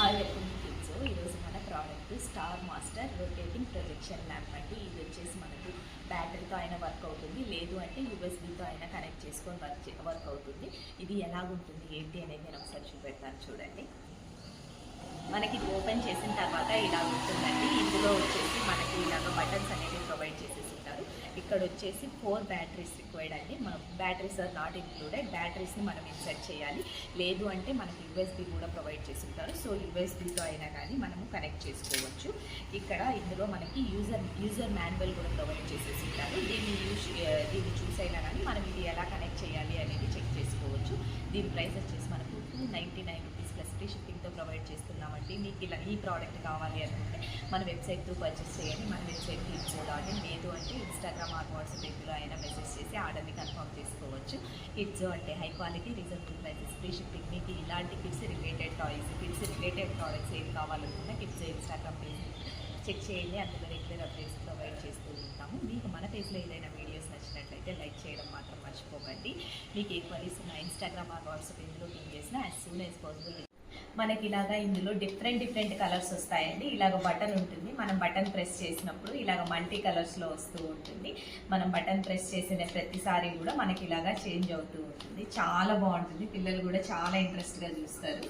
Welcome to kids. ఈరోజు మన product star master rotating projection lamp అండి. ఇది వచ్చేసి మనకు బ్యాటరీతో అయినా వర్క్ అవుతుంది, లేదు అంటే యూఎస్బీతో అయినా కనెక్ట్ చేసుకొని వర్క్ అవుతుంది. ఇది ఎలాగుంటుంది ఏంటి అనేది నేను ఒకసారి చూపెడతాను చూడండి. మనకి ఇది ఓపెన్ చేసిన తర్వాత ఇలా ఉంటుందండి. ఇందులో వచ్చేసి మనకి ఇలాగ బటన్స్ అనేవి ప్రొవైడ్ చేసేసి ఉంటారు. ఇక్కడ వచ్చేసి 4 బ్యాటరీస్ రిక్వైర్డ్ అండి. మన బ్యాటరీస్ ఆర్ నాట్ ఇంక్లూడెడ్. బ్యాటరీస్ని మనం ఇన్సర్ట్ చేయాలి, లేదు అంటే మనకి యూఎస్బీ కూడా ప్రొవైడ్ చేసి ఉంటారు. సో యూఎస్బీతో అయినా కానీ మనము కనెక్ట్ చేసుకోవచ్చు. ఇక్కడ ఇందులో మనకి యూజర్ మాన్యువల్ కూడా ప్రొవైడ్ చేసేసి ఉంటారు. దీన్ని చూసైనా కానీ మనం ఇది ఎలా కనెక్ట్ చేయాలి అనేది చెక్ చేసుకోవచ్చు. దీని ప్రైస్ వచ్చేసి మనకు 299 రూపీస్ ప్లస్ ఫ్రీ షిప్పింగ్తో ప్రొవైడ్ చేస్తున్నామండి. మీకు ఇలా ఈ ప్రోడక్ట్ కావాలి అనుకుంటే మన వెబ్సైట్ త్రూ పర్చేస్ చేయండి. మన వెబ్సైట్ కిడ్స్.in, లేదు అంటే ఇన్స్టాగ్రామ్ ఆర్ వాట్సాప్ ఇందులో అయినా మెసేజ్ చేసి ఆర్డర్ని కన్ఫర్మ్ చేసుకోవచ్చు. కిడ్స్ అంటే high quality, reasonable prices, free shipping. మీకు ఇలాంటి kids related toys, kids related products ఏం కావాలనుకున్నా కిడ్స్ ఇన్స్టాగ్రామ్ పేజ్ చెక్ చేయండి. అందులో రెగ్యులర్ అప్డేట్స్ ప్రొవైడ్ చేస్తూ ఉంటాము. మీకు మన పేజ్లో ఏదైనా వీడియోస్ నచ్చినట్లయితే లైక్ చేయడం మాత్రం మర్చిపోకండి. మీకు ఏ క్వరీస్ ఉన్న ఇన్స్టాగ్రామ్ ఆర్ వాట్సాప్ ఇందులో పిన్ చేసినా యాజ్ సూన్ యాజ్ పాసిబుల్. మనకి ఇలాగా ఇందులో డిఫరెంట్ కలర్స్ వస్తాయండి. ఇలాగ బటన్ ఉంటుంది. మనం బటన్ ప్రెస్ చేసినప్పుడు ఇలాగ మల్టీ కలర్స్లో వస్తూ ఉంటుంది. మనం బటన్ ప్రెస్ చేసిన ప్రతిసారి కూడా మనకి ఇలాగా చేంజ్ అవుతూ ఉంటుంది. చాలా బాగుంటుంది. పిల్లలు కూడా చాలా ఇంట్రెస్ట్గా చూస్తారు.